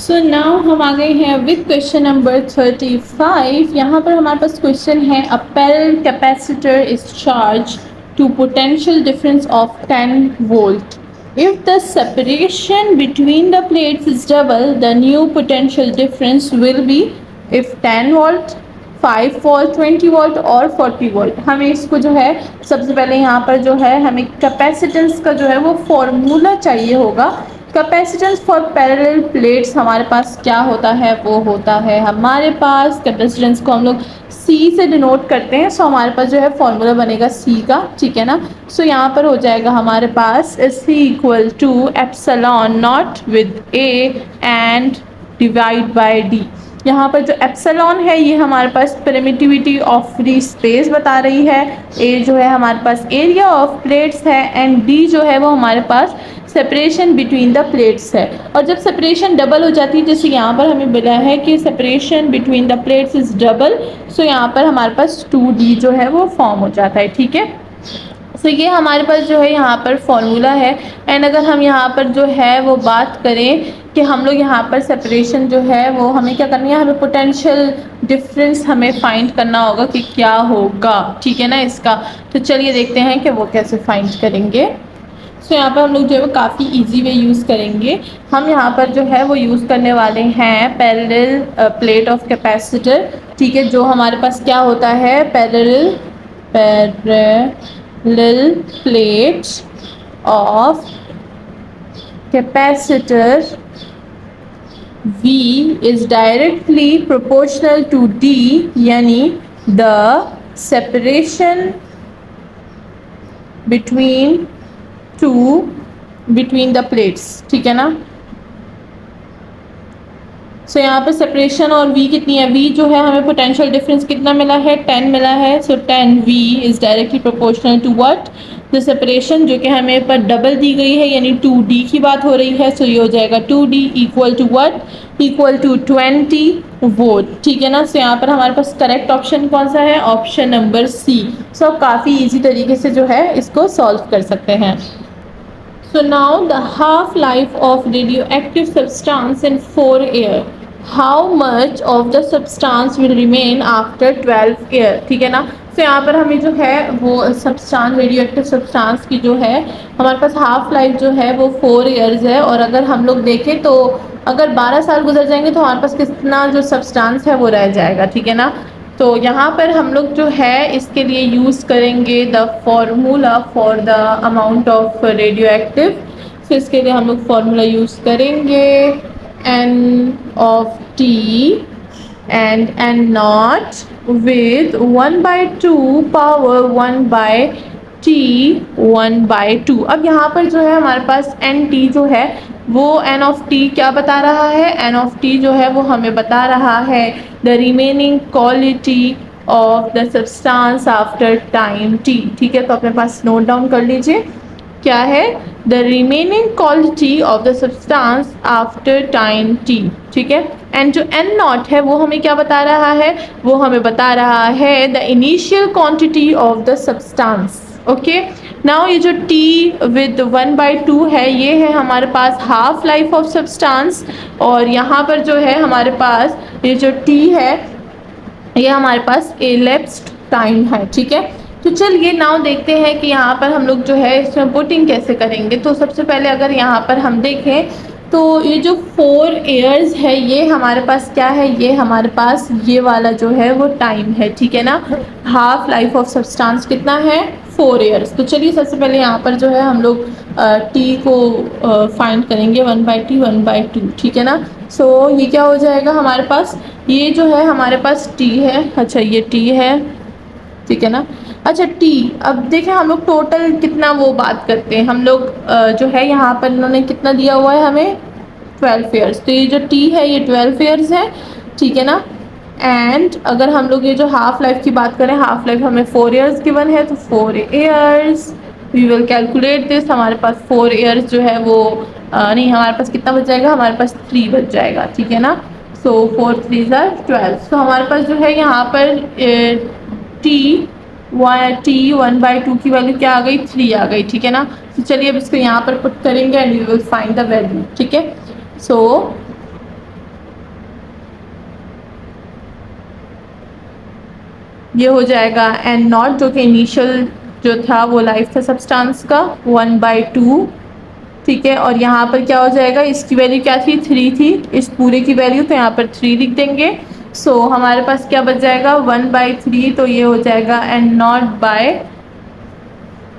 So now हम आ गए हैं विद क्वेश्चन नंबर 35। यहाँ पर हमारे पास क्वेश्चन है a parallel capacitor is charge to potential difference of 10 volt. If the separation between the plates is double, the new potential difference will be if 10 volt, 5 volt, 20 volt और 40 volt. हमें इसको जो है सबसे पहले यहाँ पर जो है हमें कैपेसिटेंस का जो है वो फॉर्मूला चाहिए होगा। कैपेसिटेंस फॉर पैरेलल प्लेट्स हमारे पास क्या होता है, वो होता है हमारे पास कैपेसिटेंस को हम लोग C से डिनोट करते हैं। सो हमारे पास जो है फॉर्मूला बनेगा C का, ठीक है ना। सो यहाँ पर हो जाएगा हमारे पास C equal to epsilon not with A and divide by D। यहाँ पर जो एप्सिलॉन है ये हमारे पास परमिटिविटी ऑफ फ्री स्पेस बता रही है, A जो है हमारे पास एरिया ऑफ प्लेट्स है एंड D जो है वो हमारे पास सेपरेशन बिटवीन द प्लेट्स है। और जब सेपरेशन डबल हो जाती है, जैसे यहाँ पर हमें मिला है कि separation between the plates is double, so यहाँ पर हमारे पास 2D जो है वो फॉर्म हो जाता है, ठीक है। सो ये हमारे पास जो है यहाँ पर फॉर्मूला है। एंड अगर हम यहाँ पर जो है वो बात करें कि हम लोग यहाँ पर सेपरेशन जो है वो हमें क्या करनी है, हमें पोटेंशियल डिफरेंस हमें फाइंड करना होगा कि क्या होगा, ठीक है ना इसका। तो चलिए देखते हैं कि वो कैसे फाइंड करेंगे। सो यहाँ पर हम लोग जो है वो काफ़ी इजी वे यूज़ करेंगे। हम यहाँ पर जो है वो यूज़ करने वाले हैं पैरेलल प्लेट ऑफ कैपेसिटर, ठीक है। जो हमारे पास क्या होता है, parallel plate of capacitor V is directly proportional to D, यानी the separation between the plates, ठीक है ना। सो यहाँ पर सेपरेशन और V कितनी है, V जो है हमें पोटेंशियल डिफरेंस कितना मिला है, 10 मिला है। So 10 V is directly proportional to what, the separation जो कि हमें पर डबल दी गई है यानी 2D की बात हो रही है। सो ये हो जाएगा 2D equal to what, equal to 20 volt, ठीक है ना। सो यहाँ पर हमारे पास करेक्ट ऑप्शन कौन सा है, ऑप्शन नंबर C। सो काफ़ी ईजी तरीके से जो है इसको सॉल्व कर सकते हैं। So now the half-life of radioactive substance in 4 year. How much of the substance will remain after 12 year? ठीक है ना। तो यहाँ पर हमें जो है वो सब्सटेंस, रेडियोएक्टिव सब्सटेंस की जो है हमारे पास हाफ लाइफ जो है वो 4 years है। और अगर हम लोग देखें तो अगर 12 साल गुजर जाएंगे तो हमारे पास कितना जो सब्सटेंस है वो रह जाएगा, ठीक है ना। तो यहाँ पर हम लोग जो है इसके लिए यूज़ करेंगे the formula for the amount of radio active. तो इसके लिए हम लोग फॉर्मूला यूज़ करेंगे N of T and N not with 1/2 power 1/T 1/2। अब यहाँ पर जो है हमारे पास NT जो है वो N ऑफ T क्या बता रहा है, N ऑफ T जो है वो हमें बता रहा है the remaining quality of the substance after time T, ठीक है। तो अपने पास नोट डाउन कर लीजिए क्या है, the remaining quality of the substance after time T, ठीक है। एंड जो N नॉट है वो हमें क्या बता रहा है, वो हमें बता रहा है the initial quantity of the substance, okay. Now ये जो T विद 1/2 है ये है हमारे पास हाफ लाइफ ऑफ सब्सटेंस। और यहाँ पर जो है हमारे पास ये जो T है ये हमारे पास एलेप्स्ड टाइम है, ठीक है। तो चलिए नाउ देखते हैं कि यहाँ पर हम लोग जो है इसमें पुटिंग कैसे करेंगे। तो सबसे पहले अगर यहाँ पर हम देखें तो ये जो 4 years है ये हमारे पास क्या है, ये हमारे पास ये वाला जो है वो टाइम है, ठीक है ना। हाफ लाइफ ऑफ सब्सटेंस कितना है, 4 years। तो चलिए सबसे पहले यहाँ पर जो है हम लोग T को फाइंड करेंगे 1/T 1/2, ठीक है ना। सो ये क्या हो जाएगा हमारे पास, ये जो है हमारे पास T है, अच्छा ये T है, ठीक है ना। अच्छा T, अब देखें हम लोग टोटल कितना वो बात करते हैं, हम लोग जो है यहाँ पर इन्होंने कितना दिया हुआ है हमें 12 years। तो ये जो T है ये 12 years है, ठीक है ना। एंड अगर हम लोग ये जो हाफ लाइफ की बात करें, हाफ लाइफ हमें 4 years गिवन है, तो 4 years we will calculate this. हमारे पास 4 years जो है वो नहीं, हमारे पास कितना बच जाएगा, हमारे पास 3 बच जाएगा, ठीक है ना। सो 4 3 12। तो हमारे पास जो है यहाँ पर T 1/2 की वैल्यू क्या आ गई, 3 आ गई, ठीक है ना। तो चलिए अब इसको यहाँ पर पुट करेंगे and we will find the value, ठीक है। सो ये हो जाएगा एन नॉट, जो कि इनिशियल जो था वो लाइफ था सब्सटेंस का, 1/2, ठीक है। और यहाँ पर क्या हो जाएगा, इसकी वैल्यू क्या थी, 3 थी, इस पूरे की वैल्यू, तो यहाँ पर 3 लिख देंगे। सो हमारे पास क्या बच जाएगा, 1/3, तो ये हो जाएगा एन नॉट बाय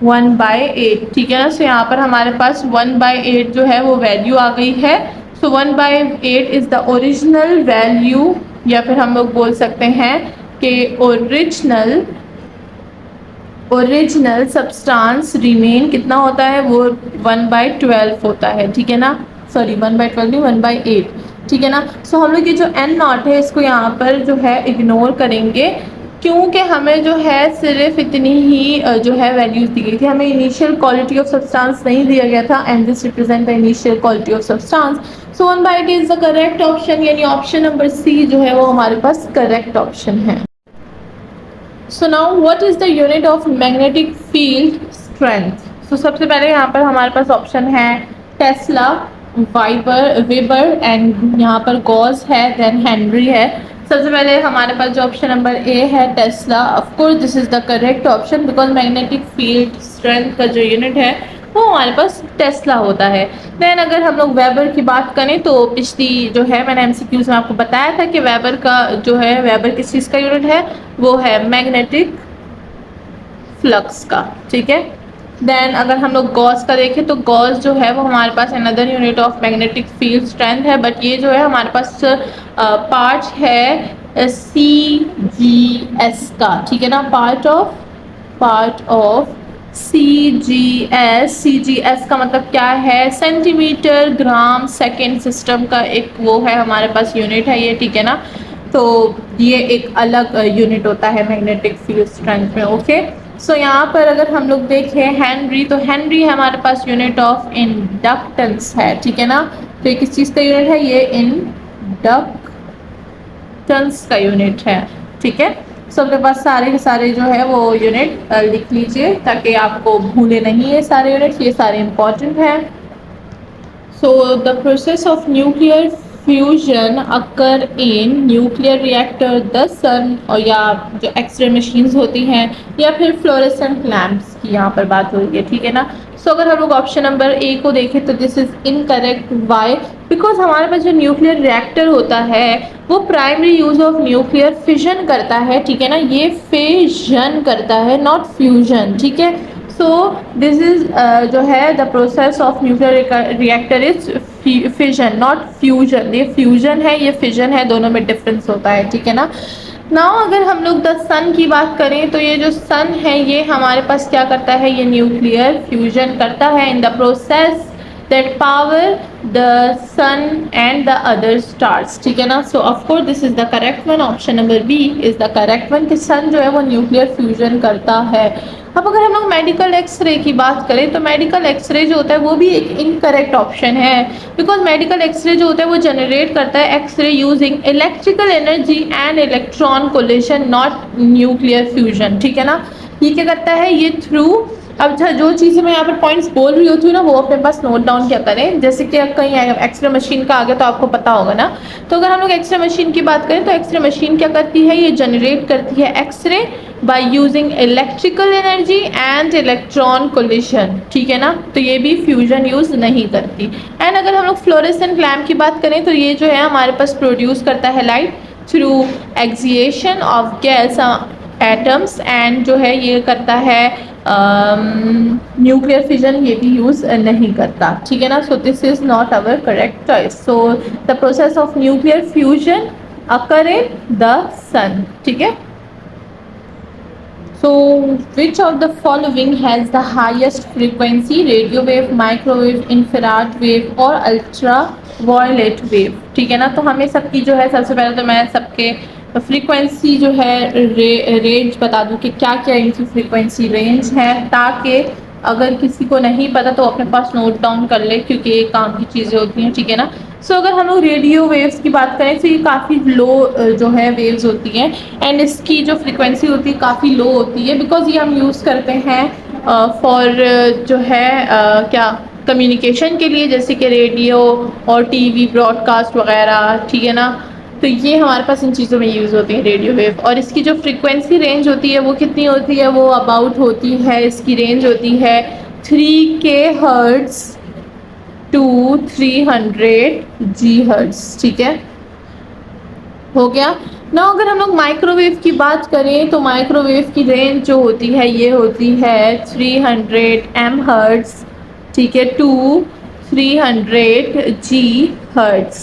1/8, ठीक है ना। सो यहाँ पर हमारे पास 1/8 जो है वो वैल्यू आ गई है। सो 1/8 इज़ द ओरिजिनल वैल्यू, या फिर हम लोग बोल सकते हैं कि ओरिजिनल सब्सटेंस रिमेन कितना होता है, वो 1/12 होता है, ठीक है ना। सॉरी 1/12 नहीं, 1/8, ठीक है ना। सो हम लोग ये जो एन नॉट है इसको यहाँ पर जो है इग्नोर करेंगे, क्योंकि हमें जो है सिर्फ इतनी ही जो है वैल्यूज दी गई थी, हमें इनिशियल क्वालिटी ऑफ सब्सटेंस नहीं दिया गया था, and this represent the initial quality of substance. So 1/8 is the correct option, यानी ऑप्शन नंबर सी जो है वो हमारे पास करेक्ट ऑप्शन है। So now what is the unit of magnetic field strength. So सबसे पहले यहाँ पर हमारे पास ऑप्शन है टेस्ला, वेबर एंड यहाँ पर गॉस है, देन हेनरी है। सबसे पहले हमारे पास जो ऑप्शन नंबर ए है Tesla, of course this is the correct option, because magnetic field strength का जो यूनिट है वो हमारे पास टेस्ला होता है। देन अगर हम लोग वेबर की बात करें तो पिछली जो है मैंने एमसीक्यूज में आपको बताया था कि वेबर का जो है, वेबर किस चीज़ का यूनिट है, वो है मैग्नेटिक फ्लक्स का, ठीक है। देन अगर हम लोग गॉस का देखें तो गॉस जो है वो हमारे पास another unit of magnetic field strength है, बट ये जो है हमारे पास पार्ट है CGS का, ठीक है ना, पार्ट ऑफ CGS का मतलब क्या है, सेंटीमीटर ग्राम सेकेंड सिस्टम का एक वो है हमारे पास यूनिट है ये, ठीक है ना। तो ये एक अलग यूनिट होता है मैग्नेटिक फील्ड स्ट्रेंथ में, ओके। सो यहाँ पर अगर हम लोग देखें हेनरी, तो हेनरी है हमारे पास यूनिट ऑफ इंडक्टेंस है, ठीक है ना। तो ये किस चीज़ का यूनिट है, ये इंडक्टेंस का यूनिट है, ठीक है। सबके पास सारे के सारे जो है वो यूनिट लिख लीजिए ताकि आपको भूले नहीं, ये सारे यूनिट्स, ये सारे इंपॉर्टेंट हैं। So the process of nuclear fusion occur in nuclear reactor, the sun, और या जो एक्सरे मशीन्स होती हैं या फिर फ्लोरेसेंट लैम्प्स की यहाँ पर बात हो रही है, ठीक है ना। सो अगर हम लोग ऑप्शन नंबर ए को देखें तो this is incorrect, why, because हमारे पास जो न्यूक्लियर रिएक्टर होता है वो primary use of nuclear fission करता है, ठीक है ना, ये फिजन करता है नॉट फ्यूजन, ठीक है। सो दिस इज जो है the process of nuclear reactor is fission not fusion, ये फ्यूजन है ये फिजन है, दोनों में डिफरेंस होता है, ठीक है ना। नाउ अगर हम लोग द सन की बात करें तो ये जो सन है ये हमारे पास क्या करता है, ये न्यूक्लियर फ्यूजन करता है in the process that power the sun and the other stars, ठीक है ना। So of course this is the correct one, option number B is the correct one कि सन जो है वो न्यूक्लियर फ्यूजन करता है। अब अगर हम लोग मेडिकल एक्सरे की बात करें तो मेडिकल एक्सरे जो होता है वो भी एक इनकरेक्ट ऑप्शन है, बिकॉज मेडिकल एक्सरे जो होता है वो जनरेट करता है x ray using electrical energy and electron collision not nuclear fusion, ठीक है ना। ये क्या करता है, ये थ्रू, अब जो चीज़ें मैं यहाँ पर पॉइंट्स बोल रही होती हूँ ना वो अपने पास नोट डाउन क्या करें, जैसे कि कहीं एक्सरे मशीन का आगे तो आपको पता होगा ना। तो अगर हम लोग एक्सरे मशीन की बात करें तो एक्सरे मशीन क्या करती है, ये जनरेट करती है x ray by using electrical energy and electron collision, ठीक है ना। तो ये भी फ्यूजन यूज़ नहीं करती। एंड अगर हम लोग फ्लोरेसेंट लैम्प की बात करें तो ये जो है हमारे पास प्रोड्यूस करता है light through excitation of gas atoms, and जो है ये करता है न्यूक्लियर फिजन, ये भी यूज़ नहीं करता, ठीक है ना। So this is not our correct choice. So the process of nuclear fusion occur in the sun, ठीक है। So which of the following has the highest frequency, radio wave, microwave, infrared wave और ultraviolet wave, ठीक है ना। तो हमें सबकी जो है सबसे पहले तो मैं सबके फ्रीक्वेंसी जो है रेंज बता दूं कि क्या क्या इनकी फ्रीक्वेंसी रेंज है, ताकि अगर किसी को नहीं पता तो अपने पास नोट डाउन कर ले, क्योंकि ये काम की चीज़ें होती हैं, ठीक है ना। सो अगर हम लोग रेडियो वेव्स की बात करें तो ये काफ़ी लो जो है वेव्स होती हैं, एंड इसकी जो फ्रीक्वेंसी होती है काफ़ी लो होती है, बिकॉज ये हम यूज़ करते हैं फॉर जो है क्या कम्युनिकेशन के लिए, जैसे कि रेडियो और टीवी ब्रॉडकास्ट वगैरह, ठीक है ना। तो ये हमारे पास इन चीज़ों में यूज़ होती है रेडियो वेव। और इसकी जो फ्रीक्वेंसी रेंज होती है वो कितनी होती है, वो अबाउट होती है, इसकी रेंज होती है 3K hertz to 300 ji hertz. ठीक है, हो गया ना। अगर हम लोग माइक्रोवेव की बात करें तो माइक्रोवेव की रेंज जो होती है ये होती है 300 एम हर्ट्ज़, ठीक है, टू 300 जी हर्ट्ज़।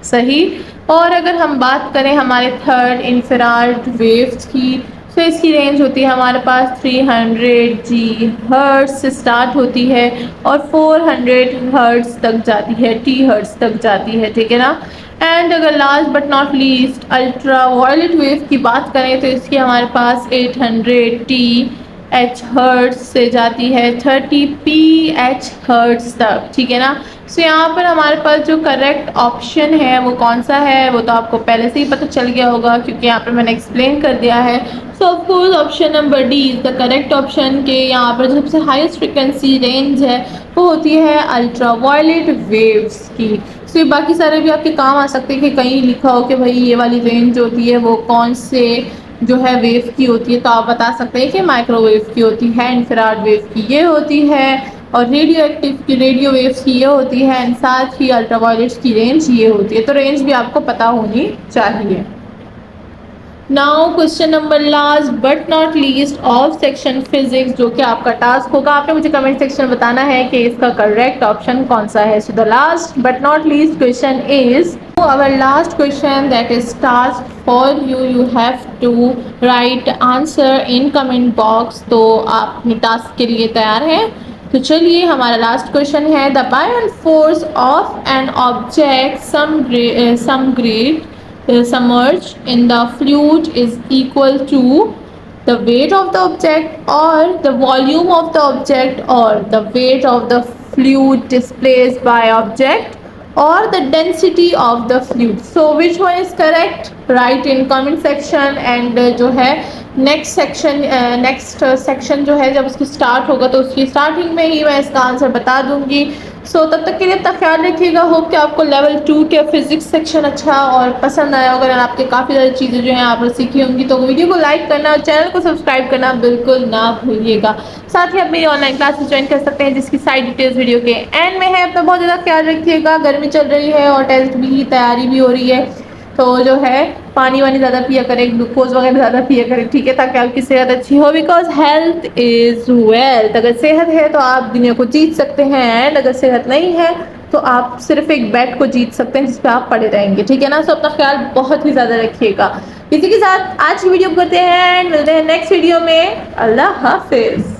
सही। और अगर हम बात करें हमारे थर्ड इंफ्रारेड वेव्स की, तो इसकी रेंज होती है हमारे पास 300 जी हर्ट्ज़ से स्टार्ट होती है और 400 हर्ट्ज़ तक जाती है, टी हर्ट्ज़ तक जाती है। ठीक है ना। एंड अगर last but not least ultraviolet wave की बात करें तो इसकी हमारे पास 800 टी एच हर्ट्ज़ से जाती है 30 पी एच हर्ट्ज़ तक। ठीक है ना। सो यहाँ पर हमारे पास जो करेक्ट ऑप्शन है वो कौन सा है, वो तो आपको पहले से ही पता चल गया होगा क्योंकि यहाँ पर मैंने एक्सप्लेन कर दिया है। सो of course option number D is the correct option के यहाँ पर जो सबसे हाईएस्ट फ्रिक्वेंसी रेंज है वो होती है अल्ट्रा वायलेट वेव्स की। सो बाकी सारे भी आपके काम आ सकते हैं कि कहीं लिखा हो कि भाई ये वाली रेंज होती है वो कौन से जो है वेव की होती है, तो आप बता सकते हैं कि माइक्रोवेव की होती है, इंफ्रारेड वेव की ये होती है, और रेडियो एक्टिव की रेडियो वेव्स की ये होती है, एंड साथ ही अल्ट्रावायलेट्स की रेंज ये होती है। तो रेंज भी आपको पता होनी चाहिए। Now question number last but not least of section physics, जो कि आपका टास्क होगा, आपने मुझे कमेंट सेक्शन में बताना है कि इसका करेक्ट ऑप्शन कौन सा है। So the last but not least question is our last question, that is task for you. You have to write answer in comment box। तो आप अपने टास्क के लिए तैयार हैं? तो चलिए हमारा लास्ट क्वेश्चन है the buoyant force of an object some great submerged in the fluid is equal to the weight of the object or the volume of the object or the weight of the fluid displaced by object or the density of the fluid। So which one is correct? Write in comment section। and जो है next section जो है जब उसकी start होगा तो उसकी starting में ही मैं इसका आंसर बता दूंगी। सो तब तक के लिए अपना ख्याल रखिएगा। होप कि आपको लेवल 2 के फिजिक्स सेक्शन अच्छा और पसंद आया होगा और आपके काफ़ी सारी चीज़ें जो हैं आप सीखी होंगी। तो वीडियो को लाइक करना और चैनल को सब्सक्राइब करना बिल्कुल ना भूलिएगा। साथ ही आप मेरी ऑनलाइन क्लासेस ज्वाइन कर सकते हैं जिसकी सारी डिटेल्स वीडियो के एंड में है। अपना बहुत ज़्यादा ख्याल रखिएगा। गर्मी चल रही है और टेस्ट भी तैयारी भी हो रही है, तो जो है पानी वानी ज़्यादा पिया करें, ग्लूकोज वगैरह ज़्यादा पिया करें, ठीक है, ताकि आपकी सेहत अच्छी हो। Because health is wealth. अगर सेहत है तो आप दुनिया को जीत सकते हैं, एंड अगर सेहत नहीं है तो आप सिर्फ एक बेड को जीत सकते हैं जिस पे आप पड़े रहेंगे। ठीक है ना। सो अपना ख्याल बहुत ही ज़्यादा रखिएगा। इसी के साथ आज की वीडियो करते हैं एंड मिलते हैं नेक्स्ट वीडियो में। अल्लाह हाफिज़।